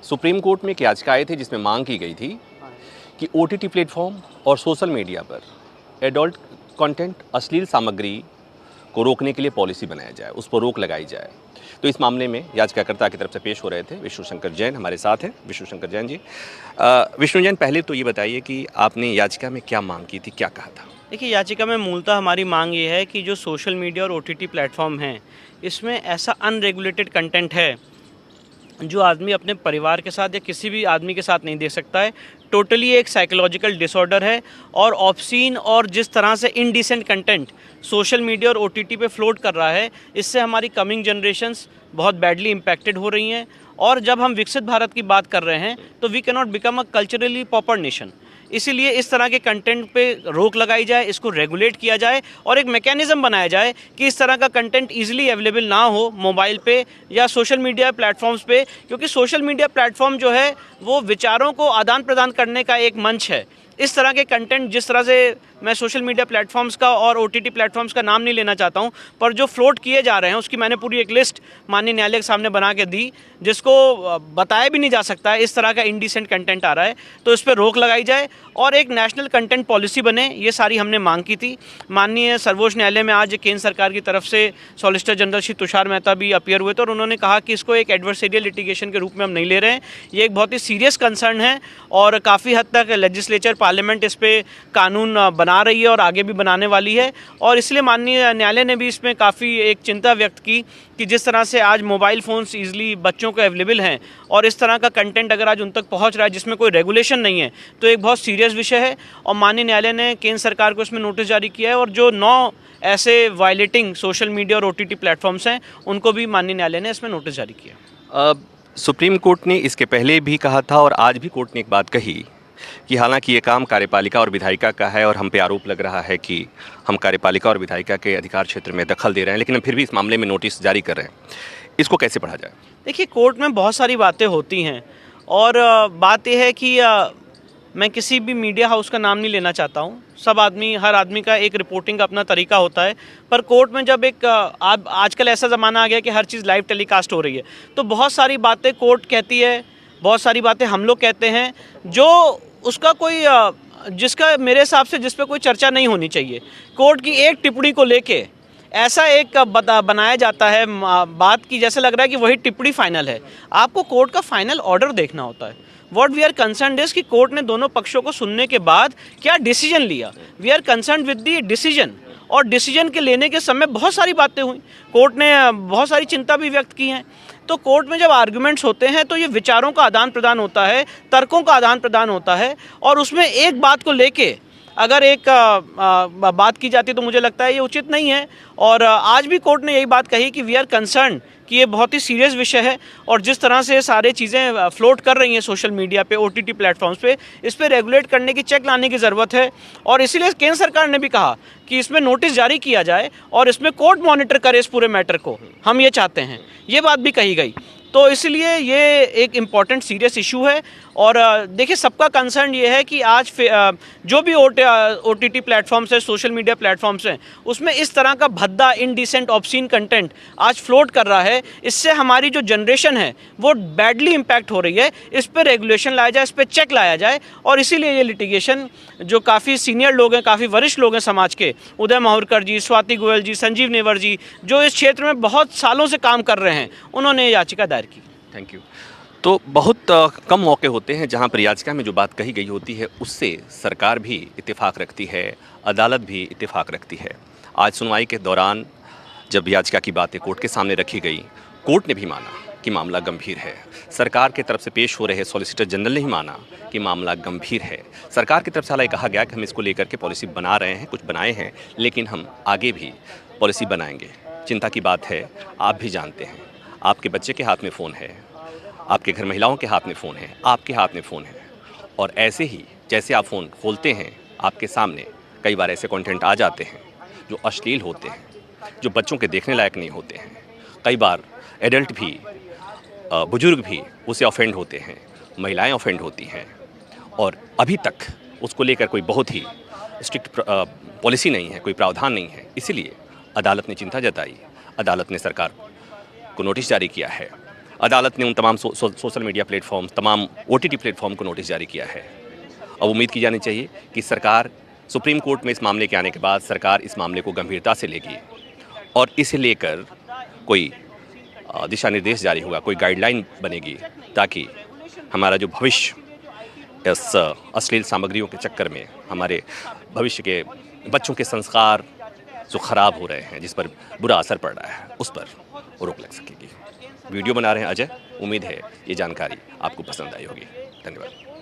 Supreme court में एक याचिका आई थी जिसमें मांग की गई थी कि ओटीटी प्लेटफॉर्म और सोशल मीडिया पर एडल्ट कंटेंट, अश्लील सामग्री को रोकने के लिए पॉलिसी बनाया जाए, उस पर रोक लगाई जाए। तो इस मामले में याचिकाकर्ता की तरफ से पेश हो रहे थे विष्णु शंकर जैन, हमारे साथ हैं विष्णु शंकर जैन जी। विष्णु जैन, पहले तो ये बताइए कि आपने याचिका में क्या मांग की थी, क्या कहा था? देखिए, याचिका में मूलतः हमारी मांग ये है कि जो सोशल मीडिया और ओटीटी प्लेटफॉर्म हैं, इसमें ऐसा अनरेगुलेटेड कंटेंट है जो आदमी अपने परिवार के साथ या किसी भी आदमी के साथ नहीं देख सकता है। टोटली एक साइकोलॉजिकल डिसऑर्डर है और ऑब्सीन और जिस तरह से इनडिसेंट कंटेंट सोशल मीडिया और ओटीटी पे फ्लोट कर रहा है, इससे हमारी कमिंग जनरेशन्स बहुत बैडली इम्पैक्टेड हो रही हैं। और जब हम विकसित भारत की बात कर रहे हैं तो we can not become a culturally pauper nation. इसीलिए इस तरह के कंटेंट पे रोक लगाई जाए, इसको रेगुलेट किया जाए और एक मैकेनिज़्म बनाया जाए कि इस तरह का कंटेंट इजीली अवेलेबल ना हो मोबाइल पे या सोशल मीडिया प्लेटफॉर्म्स पे, क्योंकि सोशल मीडिया प्लेटफॉर्म जो है वो विचारों को आदान प्रदान करने का एक मंच है। इस तरह के कंटेंट, जिस तरह से मैं सोशल मीडिया प्लेटफॉर्म्स का और ओटीटी प्लेटफॉर्म्स का नाम नहीं लेना चाहता हूं, पर जो फ्लोट किए जा रहे हैं उसकी मैंने पूरी एक लिस्ट माननीय न्यायालय के सामने बना के दी, जिसको बताया भी नहीं जा सकता है इस तरह का इंडिसेंट कंटेंट आ रहा है। तो इस पर रोक लगाई जाए और एक नेशनल कंटेंट पॉलिसी बने, ये सारी हमने मांग की थी। माननीय सर्वोच्च न्यायालय में आज केंद्र सरकार की तरफ से सॉलिसिटर जनरल श्री तुषार मेहता भी अपीयर हुए थे और उन्होंने कहा कि इसको एक एडवर्सेरियल लिटिगेशन के रूप में हम नहीं ले रहे हैं। ये एक बहुत ही सीरियस कंसर्न है और काफ़ी हद तक लेजिस्लेचर, पार्लियामेंट इस पर कानून बना रही है और आगे भी बनाने वाली है। और इसलिए माननीय न्यायालय ने भी इसमें काफ़ी एक चिंता व्यक्त की कि जिस तरह से आज मोबाइल फ़ोन्स ईजिली बच्चों को अवेलेबल हैं और इस तरह का कंटेंट अगर आज उन तक पहुंच रहा है जिसमें कोई रेगुलेशन नहीं है, तो एक बहुत सीरियस विषय है। और माननीय न्यायालय ने केंद्र सरकार को इसमें नोटिस जारी किया है और जो 9 ऐसे वायलेटिंग सोशल मीडिया और ओटीटी प्लेटफॉर्म्स हैं, उनको भी माननीय न्यायालय ने इसमें नोटिस जारी किया। सुप्रीम कोर्ट ने इसके पहले भी कहा था और आज भी कोर्ट ने एक बात कही कि हालांकि ये काम कार्यपालिका और विधायिका का है और हम पे आरोप लग रहा है कि हम कार्यपालिका और विधायिका के अधिकार क्षेत्र में दखल दे रहे हैं, लेकिन हम फिर भी इस मामले में नोटिस जारी कर रहे हैं। इसको कैसे पढ़ा जाए? देखिए, कोर्ट में बहुत सारी बातें होती हैं और बात यह है कि मैं किसी भी मीडिया हाउस का नाम नहीं लेना चाहता हूँ। हर आदमी का एक रिपोर्टिंग का अपना तरीका होता है, पर कोर्ट में जब आजकल ऐसा ज़माना आ गया कि हर चीज़ लाइव टेलीकास्ट हो रही है, तो बहुत सारी बातें कोर्ट कहती है, बहुत सारी बातें हम लोग कहते हैं, जो उसका कोई जिसका मेरे हिसाब से जिस पे कोई चर्चा नहीं होनी चाहिए। कोर्ट की एक टिप्पणी को लेके ऐसा एक बनाया जाता है बात की, जैसे लग रहा है कि वही टिप्पणी फाइनल है। आपको कोर्ट का फाइनल ऑर्डर देखना होता है। What we are concerned is कि कोर्ट ने दोनों पक्षों को सुनने के बाद क्या डिसीजन लिया। We are concerned with the decision, और डिसीजन के लेने के समय बहुत सारी बातें हुई, कोर्ट ने बहुत सारी चिंता भी व्यक्त की हैं। तो कोर्ट में जब आर्गुमेंट्स होते हैं तो ये विचारों का आदान प्रदान होता है, तर्कों का आदान प्रदान होता है, और उसमें एक बात को लेके अगर एक बात की जाती है तो मुझे लगता है ये उचित नहीं है। और आज भी कोर्ट ने यही बात कही कि वी आर कंसर्न कि ये बहुत ही सीरियस विषय है और जिस तरह से सारे चीज़ें फ्लोट कर रही हैं सोशल मीडिया पे, ओटीटी प्लेटफॉर्म्स पे, इस पे रेगुलेट करने की, चेक लाने की ज़रूरत है। और इसीलिए केंद्र सरकार ने भी कहा कि इसमें नोटिस जारी किया जाए और इसमें कोर्ट मॉनिटर करे इस पूरे मैटर को, हम ये चाहते हैं, ये बात भी कही गई। तो इसलिए ये एक इम्पॉर्टेंट सीरियस इशू है। और देखिए, सबका कंसर्न ये है कि आज जो भी ओटीटी प्लेटफॉर्म्स है, सोशल मीडिया प्लेटफॉर्म्स हैं, उसमें इस तरह का भद्दा, इनडिसेंट, ऑब्सीन कंटेंट आज फ्लोट कर रहा है। इससे हमारी जो जनरेशन है वो बैडली इम्पैक्ट हो रही है। इस पर रेगुलेशन लाया जाए, इस पर चेक लाया जाए। और इसीलिए ये लिटिगेशन, जो काफ़ी सीनियर लोग हैं, काफ़ी वरिष्ठ लोग हैं समाज के, उदय माहुरकर जी, स्वाति गोयल जी, संजीव नेवर जी, जो इस क्षेत्र में बहुत सालों से काम कर रहे हैं, उन्होंने याचिका दायर की। Thank you. तो बहुत कम मौके होते हैं जहां पर याचिका में जो बात कही गई होती है उससे सरकार भी इत्तेफाक रखती है, अदालत भी इत्तेफाक रखती है। आज सुनवाई के दौरान जब याचिका की बातें कोर्ट के सामने रखी गई, कोर्ट ने भी माना कि मामला गंभीर है। सरकार की तरफ से पेश हो रहे सॉलिसिटर जनरल ने ही माना कि मामला गंभीर है। सरकार की तरफ से हालांकि कहा गया कि हम इसको लेकर के पॉलिसी बना रहे हैं, कुछ बनाए हैं, लेकिन हम आगे भी पॉलिसी बनाएंगे। चिंता की बात है, आप भी जानते हैं, आपके बच्चे के हाथ में फ़ोन है, आपके घर महिलाओं के हाथ में फ़ोन है, आपके हाथ में फ़ोन है, और ऐसे ही जैसे आप फ़ोन खोलते हैं, आपके सामने कई बार ऐसे कंटेंट आ जाते हैं जो अश्लील होते हैं, जो बच्चों के देखने लायक नहीं होते हैं। कई बार एडल्ट भी, बुजुर्ग भी उससे ऑफेंड होते हैं, महिलाएं ऑफेंड होती हैं, और अभी तक उसको लेकर कोई बहुत ही स्ट्रिक्ट पॉलिसी नहीं है, कोई प्रावधान नहीं है। इसीलिए अदालत ने चिंता जताई, अदालत ने सरकार को नोटिस जारी किया है। अदालत ने उन तमाम सोशल मीडिया प्लेटफॉर्म, तमाम OTT प्लेटफॉर्म को नोटिस जारी किया है। अब उम्मीद की जानी चाहिए कि सरकार सुप्रीम कोर्ट में इस मामले के आने के बाद सरकार इस मामले को गंभीरता से लेगी और इसे लेकर कोई दिशा निर्देश जारी होगा, कोई गाइडलाइन बनेगी, ताकि हमारा जो भविष्य इस अश्लील सामग्रियों के चक्कर में हमारे भविष्य के बच्चों के संस्कार जो खराब हो रहे हैं, जिस पर बुरा असर पड़ रहा है, उस पर रोक लग सकेगी। वीडियो बना रहे हैं अजय। उम्मीद है ये जानकारी आपको पसंद आई होगी। धन्यवाद।